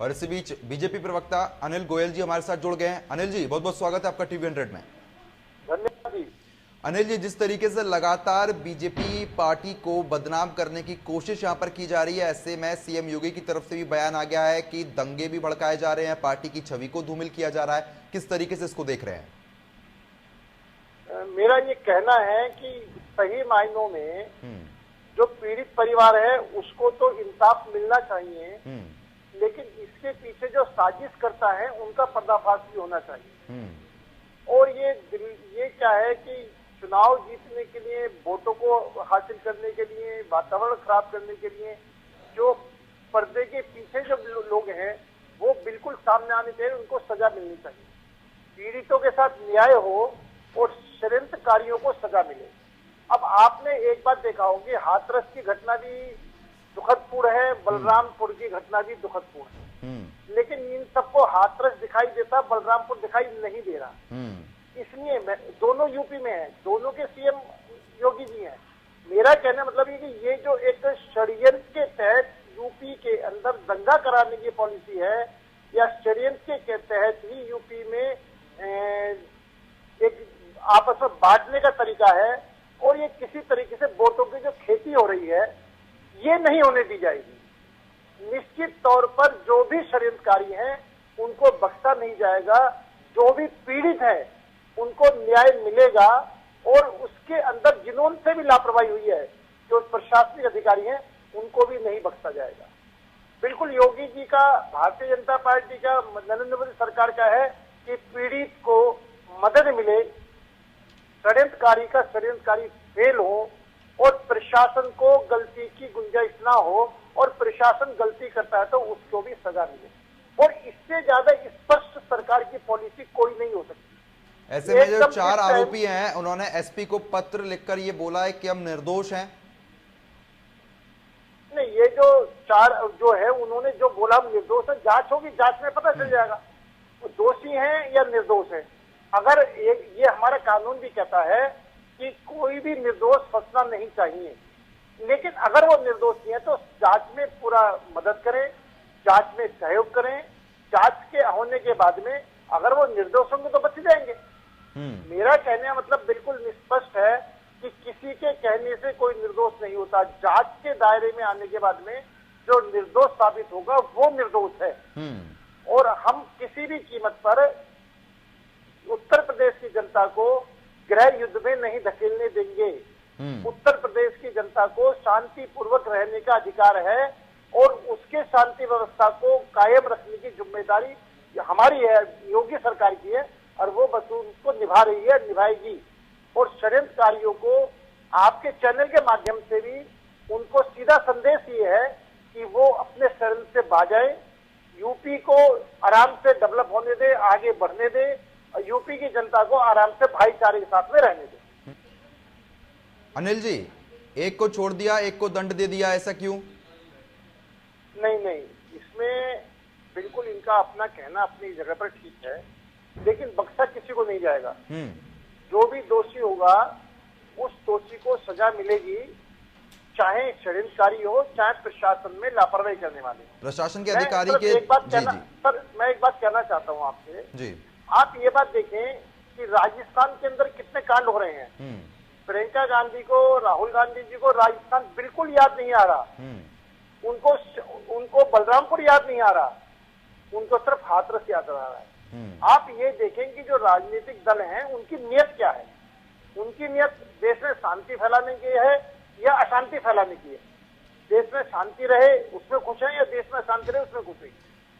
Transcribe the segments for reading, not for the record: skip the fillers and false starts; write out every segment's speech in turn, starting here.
और इसी बीच बीजेपी प्रवक्ता अनिल गोयल जी हमारे साथ जुड़ गए हैं। अनिल जी, बहुत बहुत स्वागत है आपका टीवी 100 में। धन्यवाद जी। अनिल जी, जिस तरीके से लगातार बीजेपी पार्टी को बदनाम करने की कोशिश यहां पर की जा रही है, ऐसे में सीएम योगी की तरफ से भी बयान आ गया है कि दंगे भी भड़काए जा रहे हैं, पार्टी की छवि को धूमिल किया जा रहा है। किस तरीके से इसको देख रहे हैं? मेरा ये कहना है कि सही मायनों में जो पीड़ित परिवार है उसको तो इंसाफ मिलना चाहिए, लेकिन इसके पीछे जो साजिश करता है उनका पर्दाफाश भी होना चाहिए। और ये क्या है कि चुनाव जीतने के लिए, वोटों को हासिल करने के लिए, वातावरण खराब करने के लिए जो पर्दे के पीछे जो लोग हैं वो बिल्कुल सामने आने चाहिए, उनको सजा मिलनी चाहिए। पीड़ितों के साथ न्याय हो और षड्यंत्रकारियों को सजा मिले। अब आपने एक बात देखा होगी, हाथरस की घटना भी दुखदपूर्ण है, बलरामपुर की घटना भी दुखदपूर्ण है, लेकिन इन सबको हाथरस दिखाई देता, बलरामपुर दिखाई नहीं दे रहा। इसलिए मैं दोनों यूपी में है, दोनों के सीएम योगी जी हैं। मेरा कहना मतलब ये कि ये जो एक षड्यंत्र के तहत यूपी के अंदर दंगा कराने की पॉलिसी है, या षड्यंत्र के तहत ही यूपी में एक आपस में बांटने का तरीका है, और ये किसी तरीके से वोटों की जो खेती हो रही है ये नहीं होने दी जाएगी। निश्चित तौर पर जो भी षड्यंत्रकारी हैं उनको बख्शा नहीं जाएगा, जो भी पीड़ित है उनको न्याय मिलेगा, और उसके अंदर जिन्होंने भी लापरवाही हुई है, जो प्रशासनिक अधिकारी हैं, उनको भी नहीं बख्शा जाएगा। बिल्कुल योगी जी का, भारतीय जनता पार्टी का, नरेंद्र मोदी सरकार का है कि पीड़ित को मदद मिले, षड्यंत्रकारी फेल हो, और प्रशासन को गलती की गुंजाइश ना हो, और प्रशासन गलती करता है तो उसको भी सजा मिले। और इससे ज्यादा स्पष्ट सरकार की पॉलिसी कोई नहीं हो सकती। ऐसे में जो 4 आरोपी हैं, उन्होंने एसपी को पत्र लिखकर ये बोला है कि हम निर्दोष हैं। नहीं, ये जो 4 जो है उन्होंने जो बोला हम निर्दोष है, जांच होगी, जांच में पता चल जाएगा वो दोषी हैं या निर्दोष है। अगर ये हमारा कानून भी कहता है कि कोई भी निर्दोष फंसना नहीं चाहिए, लेकिन अगर वो निर्दोष नहीं है तो जांच में पूरा मदद करें, जांच में सहयोग करें, जांच के होने के बाद में अगर वो निर्दोष होंगे तो बच जाएंगे। मेरा कहने का मतलब बिल्कुल निष्पष्ट है कि किसी के कहने से कोई निर्दोष नहीं होता। जांच के दायरे में आने के बाद में जो निर्दोष साबित होगा वो निर्दोष है। और हम किसी भी कीमत पर उत्तर प्रदेश की जनता को गृह युद्ध में नहीं धकेलने देंगे। उत्तर प्रदेश की जनता को शांतिपूर्वक रहने का अधिकार है, और उसके शांति व्यवस्था को कायम रखने की जिम्मेदारी हमारी है, योगी सरकार की है, और वो बस उसको निभा रही है, निभाएगी। और षड्यंत्रकारियों को आपके चैनल के माध्यम से भी उनको सीधा संदेश ये है कि वो अपने शरण से बाजाए, यूपी को आराम से डेवलप होने दे, आगे बढ़ने दे, और यूपी की जनता को आराम से भाईचारे के साथ में रहने दे। अनिल जी, एक को छोड़ दिया, एक को दंड दे दिया, ऐसा क्यों? नहीं, इसमें बिल्कुल इनका अपना कहना अपनी जगह पर ठीक है, लेकिन बख्शा किसी को नहीं जाएगा। जो भी दोषी होगा उस दोषी को सजा मिलेगी, चाहे षड्यंत्रकारी हो, चाहे प्रशासन में लापरवाही करने वाले हो। प्रशासन के अधिकारी के सर मैं एक बात कहना चाहता हूँ आपसे जी। आप ये बात देखें कि राजस्थान के अंदर कितने कांड हो रहे हैं। प्रियंका गांधी को, राहुल गांधी जी को राजस्थान बिल्कुल याद नहीं आ रहा, उनको बलरामपुर याद नहीं आ रहा, उनको सिर्फ हाथरस याद आ रहा है। आप ये देखें कि जो राजनीतिक दल हैं उनकी नियत क्या है। उनकी नियत देश में शांति फैलाने की है या अशांति फैलाने की है। देश में शांति रहे उसमें खुश है, या देश में अशांति रहे उसमें खुश है।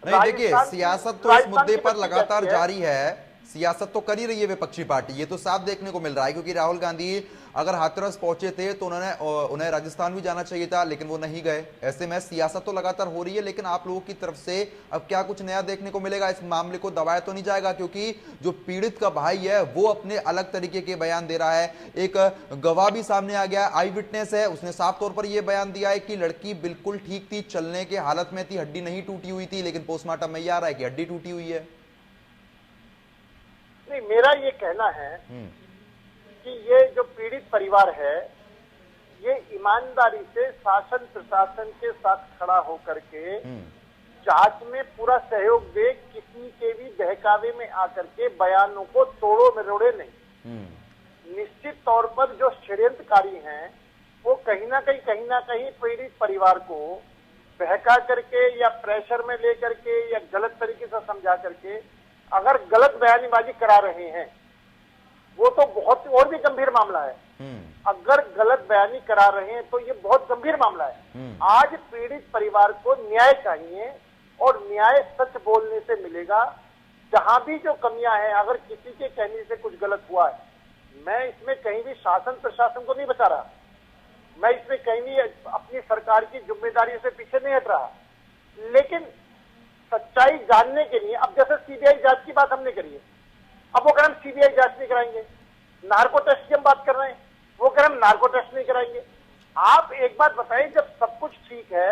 नहीं, देखिए, सियासत तो इस मुद्दे पर लगातार जारी है, सियासत तो कर ही रही है विपक्षी पार्टी, ये तो साफ देखने को मिल रहा है। क्योंकि राहुल गांधी अगर हाथरस पहुंचे थे तो उन्हें राजस्थान भी जाना चाहिए था, लेकिन वो नहीं गए। ऐसे में सियासत तो लगातार हो रही है, लेकिन आप लोगों की तरफ से अब क्या कुछ नया देखने को मिलेगा? इस मामले को दबाया तो नहीं जाएगा? क्योंकि जो पीड़ित का भाई है वो अपने अलग तरीके के बयान दे रहा है। एक गवाह भी सामने आ गया, आई विटनेस है, उसने साफ तौर पर यह बयान दिया है कि लड़की बिल्कुल ठीक थी, चलने के हालत में थी, हड्डी नहीं टूटी हुई थी, लेकिन पोस्टमार्टम में यह आ रहा है कि हड्डी टूटी हुई है। नहीं, मेरा ये कहना है कि ये जो पीड़ित परिवार है ये ईमानदारी से शासन प्रशासन के साथ खड़ा होकर के जांच में पूरा सहयोग दे, किसी के भी बहकावे में आकर के बयानों को तोड़ो मरोड़े नहीं। निश्चित तौर पर जो षड्यंत्रकारी हैं वो कहीं ना कहीं पीड़ित परिवार को बहका करके या प्रेशर में लेकर के या गलत तरीके से समझा करके अगर गलत बयानीबाजी करा रहे हैं, वो तो बहुत और भी गंभीर मामला है। अगर गलत बयानी करा रहे हैं तो ये बहुत गंभीर मामला है। आज पीड़ित परिवार को न्याय चाहिए और न्याय सच बोलने से मिलेगा। जहां भी जो कमियां हैं, अगर किसी के कहने से कुछ गलत हुआ है, मैं इसमें कहीं भी शासन प्रशासन को नहीं बचा रहा, मैं इसमें कहीं भी अपनी सरकार की जिम्मेदारी से पीछे नहीं हट रहा, लेकिन सच्चाई जानने के लिए, अब जैसे सीबीआई जांच की बात हमने करी है, अब वो कह रहे हम सीबीआई जांच नहीं कराएंगे। नार्को टेस्ट की हम बात कर रहे हैं, वो कह रहे हम नार्को टेस्ट नहीं कराएंगे। आप एक बात बताइए, जब सब कुछ ठीक है,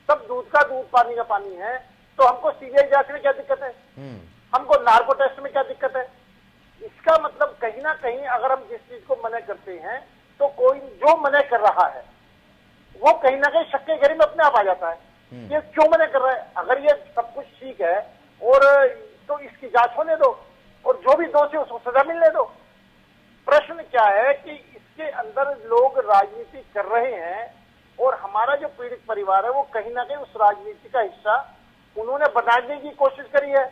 सब दूध का दूध पानी का पानी है, तो हमको सीबीआई जांच में क्या दिक्कत है? हमको नार्को टेस्ट में क्या दिक्कत है? इसका मतलब कहीं ना कहीं अगर हम जिस चीज को मना करते हैं तो कोई जो मना कर रहा है वो कहीं ना कहीं शक के घेरे में अपने आप आ जाता है। ये क्यों मना कर रहा है? अगर ये सब कुछ ठीक है और तो इसकी जांच होने दो और जो भी दोषी उसको सजा मिलने दो। प्रश्न क्या है कि इसके अंदर लोग राजनीति कर रहे हैं और हमारा जो पीड़ित परिवार है वो कहीं ना कहीं उस राजनीति का हिस्सा उन्होंने बनाने की कोशिश करी है।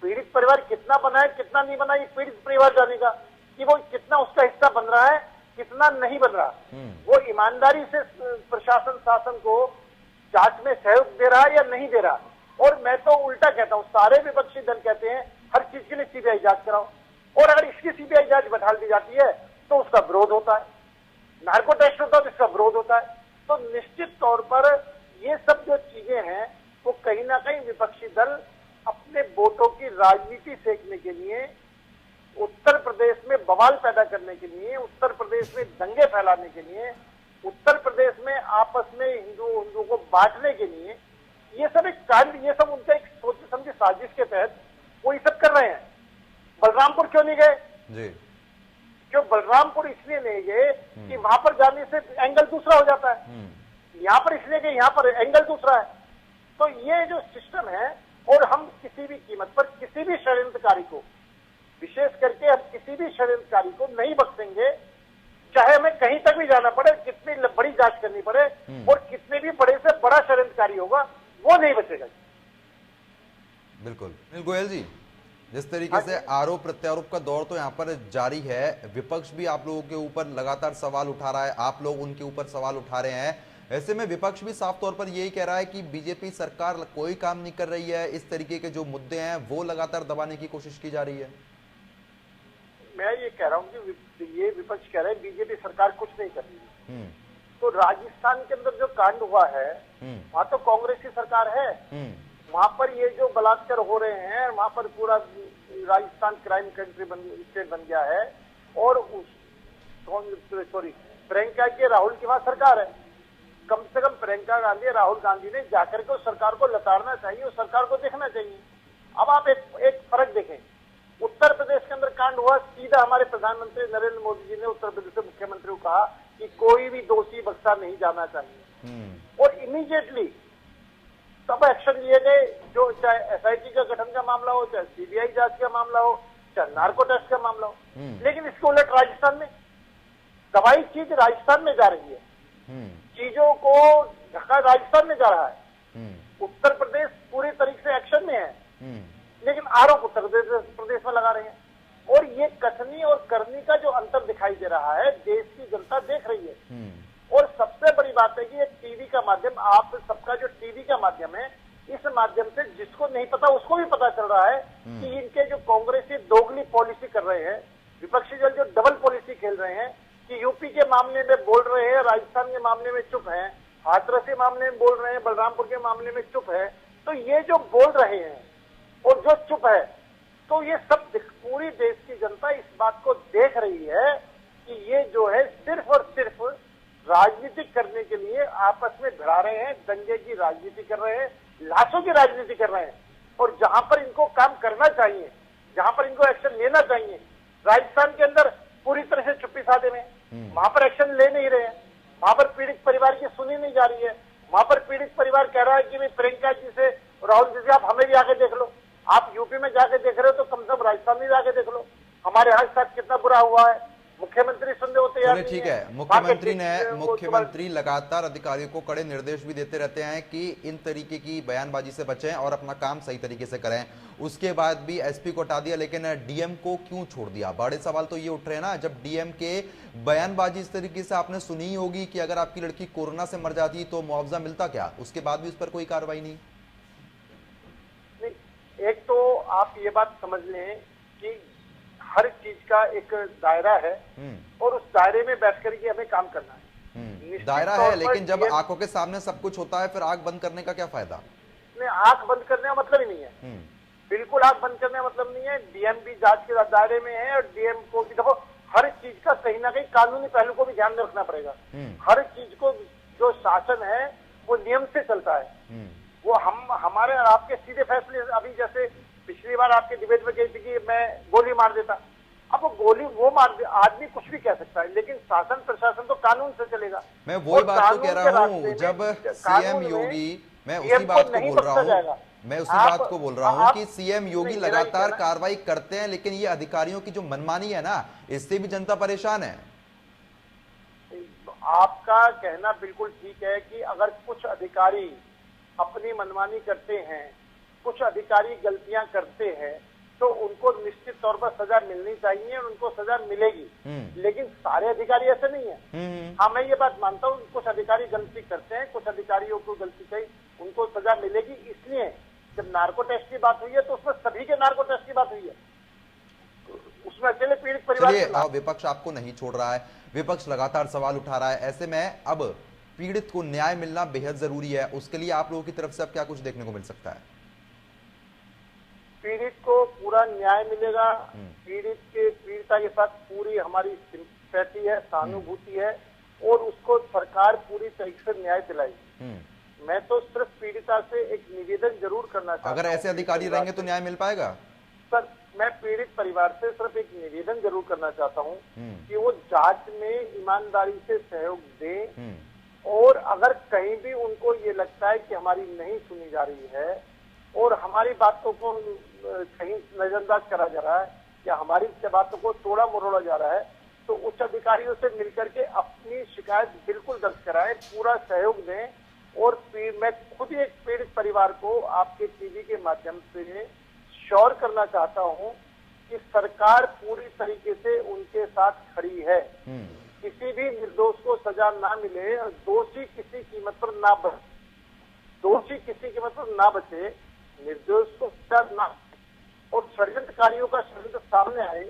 पीड़ित परिवार कितना बना है कितना नहीं बना, ये पीड़ित परिवार जानेगा कि वो कितना उसका हिस्सा बन रहा है कितना नहीं बन रहा। वो ईमानदारी से प्रशासन शासन को जांच में सहयोग दे रहा है या नहीं दे रहा। और मैं तो उल्टा कहता हूं, सारे विपक्षी दल कहते हैं हर चीज के लिए सीबीआई जांच कराओ, और अगर इसकी सीबीआई जांच बैठा दी जाती है तो उसका विरोध होता है, नार्को टेस्ट होता है तो इसका विरोध होता है। तो निश्चित तौर पर ये सब जो चीजें हैं वो कहीं ना कहीं विपक्षी दल अपने वोटों की राजनीति सेकने के लिए, उत्तर प्रदेश में बवाल पैदा करने के लिए, उत्तर प्रदेश में दंगे फैलाने के लिए, उत्तर प्रदेश में आपस में हिंदुओं को बांटने के लिए, ये सब एक कांड, ये सब उनका एक सोच समझी साजिश के तहत वो ये सब कर रहे हैं। बलरामपुर क्यों नहीं गए जी? क्यों बलरामपुर इसलिए नहीं गए कि वहां पर जाने से एंगल दूसरा हो जाता है, यहाँ पर इसलिए कि यहाँ पर एंगल दूसरा है। तो ये जो सिस्टम है, और हम किसी भी कीमत पर किसी भी षड्यंत्रकारी को, विशेष करके हम किसी भी षड्यंत्रकारी को नहीं बख्शेंगे, चाहे हमें कहीं तक भी जाना पड़े, कितनी बड़ी जांच करनी पड़े और कितने भी बड़े से बड़ा षड्यंत्रकारी होगा वो नहीं बचेगा। बिल्कुल। गोयल जी, जिस तरीके से आरोप प्रत्यारोप का दौर तो यहाँ पर जारी है, विपक्ष भी आप लोगों के ऊपर लगातार सवाल उठा रहा है, आप लोग उनके ऊपर सवाल उठा रहे हैं, ऐसे में विपक्ष भी साफ तौर पर यही कह रहा है कि बीजेपी सरकार कोई काम नहीं कर रही है, इस तरीके के जो मुद्दे हैं वो लगातार दबाने की कोशिश की जा रही है। मैं ये कह रहा हूँ कि ये विपक्ष कह रहा है बीजेपी सरकार कुछ नहीं कर रही है। तो राजस्थान के अंदर जो कांड हुआ है वहां तो कांग्रेस की सरकार है, वहां पर ये जो बलात्कार हो रहे हैं, वहां पर पूरा राजस्थान क्राइम कंट्री स्टेट बन गया है, और प्रियंका के राहुल की वहां सरकार है। कम से कम प्रियंका गांधी राहुल गांधी ने जाकर के उस सरकार को लताड़ना चाहिए, उस सरकार को देखना चाहिए। अब आप एक फर्क देखें, उत्तर प्रदेश के अंदर कांड हुआ, सीधा हमारे प्रधानमंत्री नरेंद्र मोदी जी ने उत्तर प्रदेश के मुख्यमंत्री को कहा कि कोई भी दोषी बख्शा नहीं जाना चाहिए, और इमीडिएटली तब एक्शन लिए गए, जो चाहे एसआईटी का गठन का मामला हो, चाहे सीबीआई जांच का मामला हो, चाहे नार्को टेस्ट का मामला हो। लेकिन इसके उलट राजस्थान में दवाई चीज राजस्थान में जा रही है, चीजों को ढका राजस्थान में जा रहा है, उत्तर प्रदेश पूरी तरीके से एक्शन में है, लेकिन आरोप उत्तर प्रदेश में लगा रहे हैं। और ये कथनी और करनी का जो अंतर दिखाई दे रहा है, देश की जनता देख रही है। और सबसे बड़ी बात है कि ये टीवी का माध्यम, आप सबका जो टीवी का माध्यम है, इस माध्यम से जिसको नहीं पता उसको भी पता चल रहा है कि इनके जो कांग्रेसी दोगली पॉलिसी कर रहे हैं, विपक्षी दल जो डबल पॉलिसी खेल रहे हैं कि यूपी के मामले में बोल रहे हैं, राजस्थान के मामले में चुप है, हाथरस के मामले में बोल रहे हैं, बलरामपुर के मामले में चुप है। तो ये जो बोल रहे हैं और जो चुप है, तो ये सब पूरी देश की जनता इस बात को देख रही है कि ये जो है सिर्फ और सिर्फ राजनीति करने के लिए आपस में भिड़ा रहे हैं, दंगे की राजनीति कर रहे हैं, लाशों की राजनीति कर रहे हैं। और जहां पर इनको काम करना चाहिए, जहां पर इनको एक्शन लेना चाहिए, राजस्थान के अंदर पूरी तरह से चुप्पी साधे में, वहां पर एक्शन ले नहीं रहे हैं, वहां पर पीड़ित परिवार की सुनी नहीं जा रही है, वहां पर पीड़ित परिवार कह रहा है कि भाई प्रियंका जी से राहुल जी आप हमें भी आके देख लो, आप यूपी में जाके देख रहे हो तो कम से कम राजस्थान में जाके देख लो हमारे यहाँ साथ कितना बुरा हुआ है। मुख्यमंत्री सुनने होते चलिए ठीक है, मुख्यमंत्री लगातार अधिकारियों को कड़े निर्देश भी देते रहते हैं कि इन तरीके की बयानबाजी से बचें और अपना काम सही तरीके से करें। उसके बाद भी एसपी को हटा दिया, लेकिन डीएम को क्यों छोड़ दिया? बड़े सवाल तो ये उठ रहे हैं ना, जब डीएम के बयानबाजी इस तरीके से आपने सुनी ही होगी कि अगर आपकी लड़की कोरोना से मर जाती तो मुआवजा मिलता क्या, उसके बाद भी उस पर कोई कार्रवाई नहीं। एक तो आप ये बात समझ लें कि हर चीज का एक दायरा है और उस दायरे में बैठ कर के हमें काम करना है। दायरा है, लेकिन जब आंखों के सामने सब कुछ होता है फिर आंख बंद करने का क्या फायदा? नहीं, आंख बंद करने का मतलब ही नहीं है, बिल्कुल आंख बंद करने का मतलब नहीं है। डीएम भी जांच के दायरे में है और डीएम को भी देखो, हर चीज का कहीं ना कहीं कानूनी पहलू को भी ध्यान में रखना पड़ेगा। हर चीज को जो शासन है वो नियम से चलता है, वो हमारे और आपके सीधे फैसले। अभी जैसे पिछली बार आपके डिबेट में कही थी कि मैं गोली मार देता, अब वो गोली वो मार दे, आदमी कुछ भी कह सकता है, लेकिन शासन प्रशासन तो कानून से चलेगा। मैं वही बात तो कह रहा हूँ, जब सीएम योगी, मैं उसी बात को बोल रहा हूँ कि सीएम योगी लगातार कार्रवाई करते हैं, लेकिन ये अधिकारियों की जो मनमानी है ना, इससे भी जनता परेशान है। आपका कहना बिल्कुल ठीक है कि अगर कुछ अधिकारी अपनी मनमानी करते हैं, कुछ अधिकारी गलतियां करते हैं, तो उनको निश्चित तौर पर सजा मिलनी चाहिए और उनको सजा मिलेगी, लेकिन सारे अधिकारी ऐसे नहीं है। हाँ, मैं ये बात मानता हूँ कुछ अधिकारी गलती करते हैं, कुछ अधिकारियों को गलती कही उनको सजा मिलेगी। इसलिए जब नार्को टेस्ट की बात हुई है तो उसमें सभी के नार्को टेस्ट की बात हुई है, उसमें अकेले पीड़ित परिवार। विपक्ष आपको नहीं छोड़ रहा है, विपक्ष लगातार सवाल उठा रहा है, ऐसे में अब पीड़ित को न्याय मिलना बेहद जरूरी है। उसके लिए आप लोगों की तरफ से अब क्या कुछ देखने को मिल सकता है? पीड़ित को पूरा न्याय मिलेगा, पीड़िता के साथ पूरी हमारी सिंपैथी है, सहानुभूति है और उसको सरकार पूरी तरीके से न्याय दिलाएगी। मैं तो सिर्फ पीड़िता से एक निवेदन जरूर करना चाहता हूं। अगर ऐसे अधिकारी रहेंगे तो न्याय मिल पाएगा? सर, मैं पीड़ित परिवार से सिर्फ एक निवेदन जरूर करना चाहता हूं कि वो जांच में ईमानदारी से सहयोग दें और अगर कहीं भी उनको ये लगता है कि हमारी नहीं सुनी जा रही है और हमारी बातों को कहीं नजरअंदाज करा जा रहा है या हमारी बातों को तोड़ा मरोड़ा जा रहा है, तो उच्च अधिकारियों से मिलकर के अपनी शिकायत बिल्कुल दर्ज कराएं, पूरा सहयोग दें। और मैं खुद एक पीड़ित परिवार को आपके टीवी के माध्यम से श्योर करना चाहता हूं कि सरकार पूरी तरीके से उनके साथ खड़ी है। किसी भी निर्दोष को सजा ना मिले और दोषी किसी कीमत पर ना बचे, निर्दोष को सजा ना, और षड्यंत्रकारियों का षड्यंत्र सामने आए।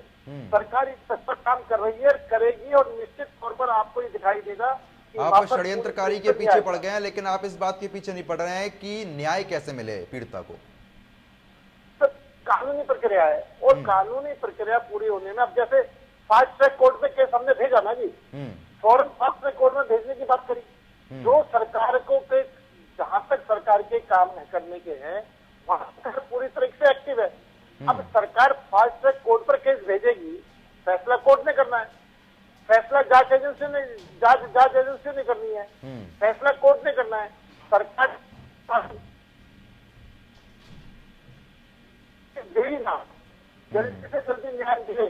सरकार इस पर काम कर रही है, करेगी और निश्चित तौर पर आपको ये दिखाई देगा कि आप षड्यंत्रकारी के पीछे पड़ गए हैं, लेकिन आप इस बात के पीछे नहीं पड़ रहे हैं कि न्याय कैसे मिले पीड़िता को। तो कानूनी प्रक्रिया है और कानूनी प्रक्रिया पूरी होने में, अब जैसे फास्ट ट्रैक कोर्ट में केस हमने भेजा ना जी, फौरन फास्ट ट्रैक कोर्ट में भेजने की बात करी। जो सरकार को जहां तक सरकार के काम करने के हैं वहां तक पूरी तरीके से एक्टिव है। अब सरकार फास्ट ट्रैक कोर्ट पर केस भेजेगी, फैसला कोर्ट ने करना है, फैसला जांच एजेंसी ने करनी है, फैसला कोर्ट ने करना है। सरकार देरी ना, जल्दी से जल्दी न्याय दिले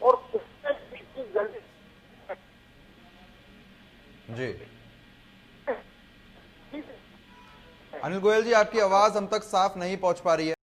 और जल्दी जी। अनिल गोयल जी, आपकी आवाज हम तक साफ नहीं पहुंच पा रही है।